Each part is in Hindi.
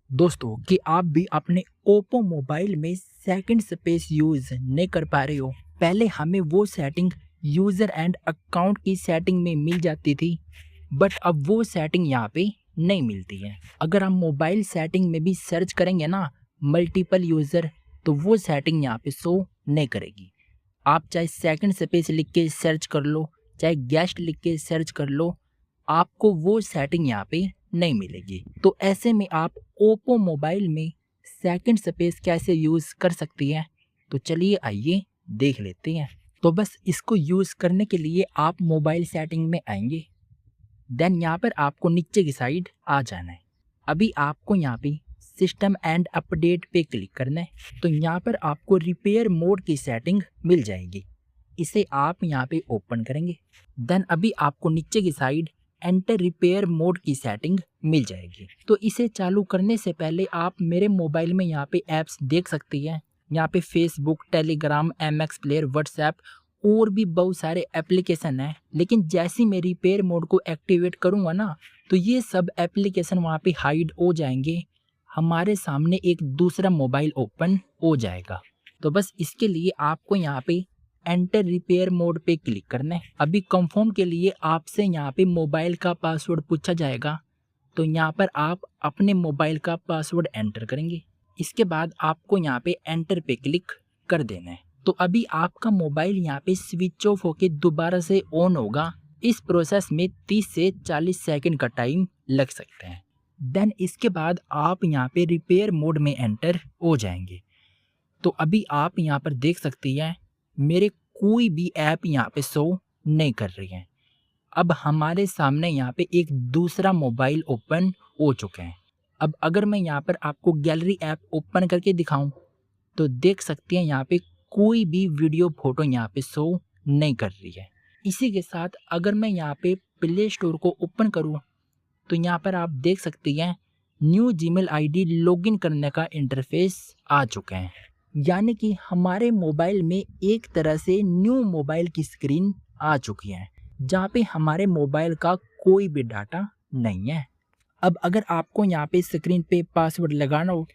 दोस्तों कि आप भी अपने ओप्पो मोबाइल में सेकंड स्पेस यूज़ नहीं कर पा रहे हो। पहले हमें वो सेटिंग यूज़र एंड अकाउंट की सेटिंग में मिल जाती थी, बट अब वो सेटिंग यहाँ पे नहीं मिलती है। अगर हम मोबाइल सेटिंग में भी सर्च करेंगे ना मल्टीपल यूज़र, तो वो सेटिंग यहाँ पे शो नहीं करेगी। आप चाहे सेकंड स्पेस लिख के सर्च कर लो, चाहे गेस्ट लिख के सर्च कर लो, आपको वो सेटिंग यहाँ पे नहीं मिलेगी। तो ऐसे में आप ओप्पो मोबाइल में सेकंड स्पेस कैसे यूज़ कर सकती हैं, तो चलिए आइए देख लेते हैं। तो बस इसको यूज़ करने के लिए आप मोबाइल सेटिंग में आएंगे, देन यहाँ पर आपको नीचे की साइड आ जाना है। अभी आपको यहाँ पे सिस्टम एंड अपडेट पे क्लिक करना है, तो यहाँ पर आपको रिपेयर मोड की सेटिंग मिल जाएगी। इसे आप यहाँ पे ओपन करेंगे, देन अभी आपको नीचे की साइड एंटर रिपेयर मोड की सेटिंग मिल जाएगी। तो इसे चालू करने से पहले आप मेरे मोबाइल में यहाँ पे ऐप्स देख सकती हैं। यहाँ पे Facebook, Telegram, MX player, WhatsApp और भी बहुत सारे एप्लीकेशन हैं। लेकिन जैसे मैं रिपेयर मोड को एक्टिवेट करूँगा ना, तो ये सब एप्लीकेशन वहाँ पे हाइड हो जाएंगे। हमारे सामने एक दूसरा मोबाइल ओपन हो जाएगा। तो बस इसके लिए आपको यहाँ पे एंटर रिपेयर मोड पे क्लिक करना है। अभी कंफर्म के लिए आपसे यहाँ पे मोबाइल का पासवर्ड पूछा जाएगा, तो यहाँ पर आप अपने मोबाइल का पासवर्ड एंटर करेंगे। इसके बाद आपको यहाँ पे एंटर पे क्लिक कर देना है। तो अभी आपका मोबाइल यहाँ पे स्विच ऑफ होके दोबारा से ऑन होगा। इस प्रोसेस में 30 से 40 सेकंड का टाइम लग सकता है। देन इसके बाद आप यहाँ पे रिपेयर मोड में एंटर हो जाएंगे। तो अभी आप यहाँ पर देख सकती हैं मेरे कोई भी ऐप यहाँ पे शो नहीं कर रही है। अब हमारे सामने यहाँ पे एक दूसरा मोबाइल ओपन हो चुका है। अब अगर मैं यहाँ पर आपको गैलरी ऐप ओपन करके दिखाऊं, तो देख सकते हैं यहाँ पे कोई भी वीडियो फोटो यहाँ पे शो नहीं कर रही है। इसी के साथ अगर मैं यहाँ पे प्ले स्टोर को ओपन करूँ, तो यहाँ पर आप देख सकती हैं न्यू जीमेल आईडी लॉगिन करने का इंटरफेस आ चुका है। यानी कि हमारे मोबाइल में एक तरह से न्यू मोबाइल की स्क्रीन आ चुकी है, जहाँ पे हमारे मोबाइल का कोई भी डाटा नहीं है। अब अगर आपको यहाँ पे स्क्रीन पे पासवर्ड लगाना हो,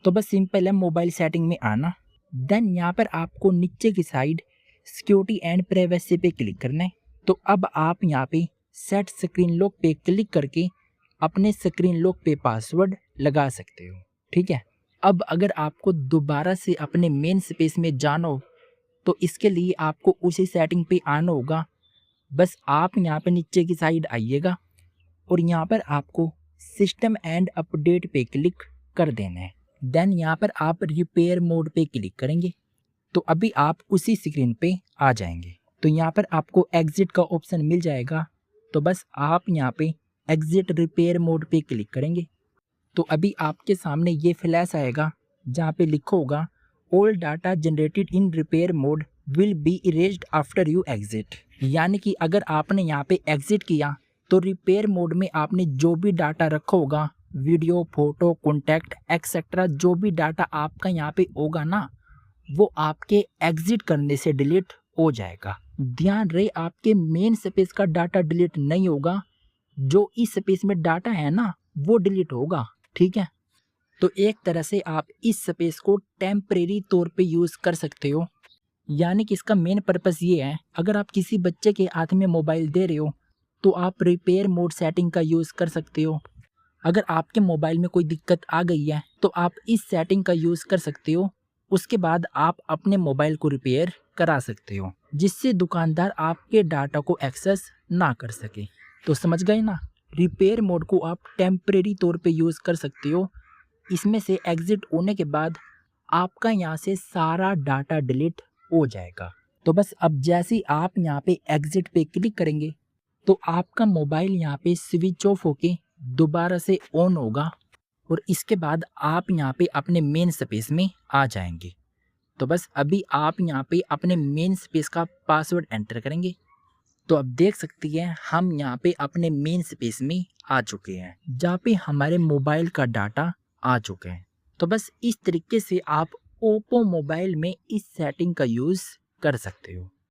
तो बस सिंपल है मोबाइल सेटिंग में आना, देन यहाँ पर आपको नीचे की साइड सिक्योरिटी एंड प्राइवेसी पे क्लिक करना है। तो अब आप यहाँ पे सेट स्क्रीन लॉक पे क्लिक करके अपने स्क्रीन लॉक पे पासवर्ड लगा सकते हो। ठीक है। अब अगर आपको दोबारा से अपने मेन स्पेस में जाना हो, तो इसके लिए आपको उसी सेटिंग पे आना होगा। बस आप यहाँ पे नीचे की साइड आइएगा और यहाँ पर आपको सिस्टम एंड अपडेट पे क्लिक कर देना है। देन यहाँ पर आप रिपेयर मोड पे क्लिक करेंगे, तो अभी आप उसी स्क्रीन पे आ जाएंगे। तो यहाँ पर आपको एग्जिट का ऑप्शन मिल जाएगा, तो बस आप यहाँ पे एग्जिट रिपेयर मोड पे क्लिक करेंगे। तो अभी आपके सामने ये फ्लैश आएगा जहाँ पे लिखा होगा all data generated in repair mode will be erased after you exit. यानी कि अगर आपने यहाँ पे एग्जिट किया, तो रिपेयर मोड में आपने जो भी डाटा रखा होगा, वीडियो, फोटो, कॉन्टैक्ट एक्सेट्रा, जो भी डाटा आपका यहाँ पे होगा ना, वो आपके एग्जिट करने से डिलीट हो जाएगा। ध्यान रहे आपके मेन स्पेस का डाटा डिलीट नहीं होगा, जो इस स्पेस में डाटा है ना वो डिलीट होगा। ठीक है। तो एक तरह से आप इस स्पेस को टेम्परेरी तौर पे यूज़ कर सकते हो। यानी कि इसका मेन पर्पस ये है, अगर आप किसी बच्चे के हाथ में मोबाइल दे रहे हो, तो आप रिपेयर मोड सेटिंग का यूज़ कर सकते हो। अगर आपके मोबाइल में कोई दिक्कत आ गई है, तो आप इस सेटिंग का यूज़ कर सकते हो। उसके बाद आप अपने मोबाइल को रिपेयर करा सकते हो, जिससे दुकानदार आपके डाटा को एक्सेस ना कर सके। तो समझ गए ना, रिपेयर मोड को आप टेम्परेरी तौर पे यूज़ कर सकते हो। इसमें से एग्जिट होने के बाद आपका यहाँ से सारा डाटा डिलीट हो जाएगा। तो बस अब जैसे ही आप यहाँ पे एग्जिट पे क्लिक करेंगे, तो आपका मोबाइल यहाँ पे स्विच ऑफ होके दोबारा से ऑन होगा और इसके बाद आप यहाँ पे अपने मेन स्पेस में आ जाएंगे। तो बस अभी आप यहाँ पे अपने मेन स्पेस का पासवर्ड एंटर करेंगे। तो अब देख सकती हैं हम यहाँ पे अपने मेन स्पेस में आ चुके हैं, जहाँ पे हमारे मोबाइल का डाटा आ चुके हैं। तो बस इस तरीके से आप ओप्पो मोबाइल में इस सेटिंग का यूज़ कर सकते हो।